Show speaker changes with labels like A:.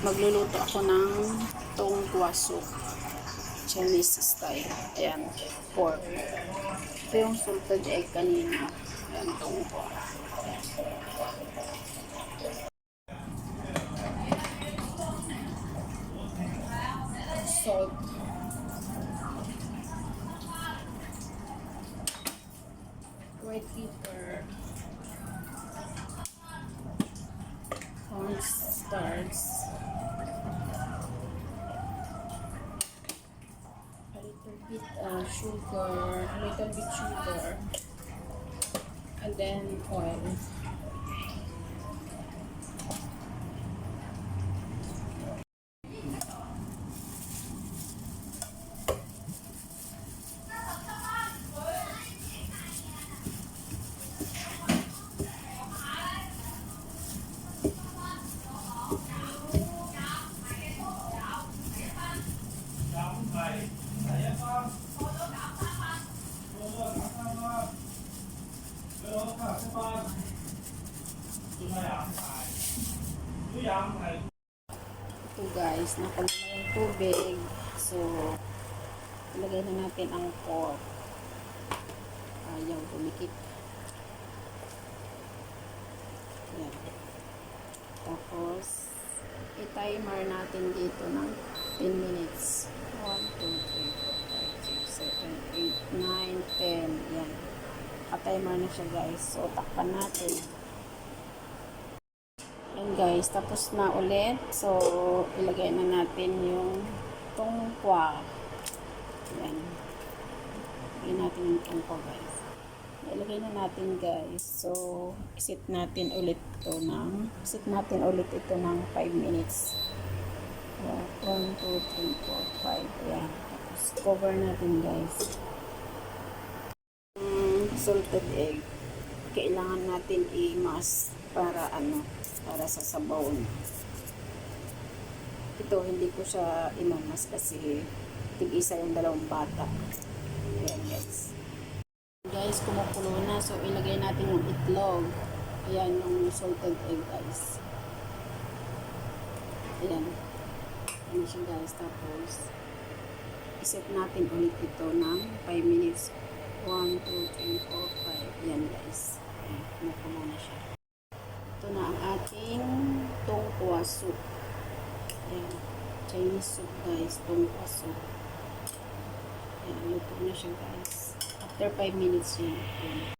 A: Magluluto ako ng tongkwasu. Chinese style. Ayan, pork. Ito yung salted egg kanina. Ayan, tongkwa. Salt. White pepper. Cornstarch. A little bit sugar, and then oil. Ito guys, nakulo na yung tubig. So, ilagay na natin ang pork. Ayaw dumikit. Yan. Tapos, i-timer natin dito ng 10 minutes. 1, 2, 3, 4, 5, 6, 7, 8, 9, 10. Yan. Ka-timer na siya guys. So, takpan natin. Yan guys, tapos na ulit. So, ilagay na natin yung tongkwa. Yan. Ilagay natin yung tongkwa guys. Ilagay na natin guys. So, isit natin ulit ito ng 5 minutes. 1, 2, 3, 4, 5. Yan. Tapos, cover natin guys. Salted egg. Kailangan natin i-mash para sa sabaw. Ito, hindi ko siya imamas kasi tig-isa yung dalawang bata. Ayan guys. Guys, kumukulo na. So, ilagay natin yung itlog. Ayan, yung salted egg guys. Ayan. Ayan siya guys. Tapos, iset natin ulit ito ng 5 minutes. 1, 2, 3, 4, 5. Ayan guys. Ayan, kumukulo na siya. Ito na ang ating tongkwasu. Ayan. Chinese soup guys. Tongkwasu. Ayan. Luto na siya guys. After 5 minutes yun. Ayan.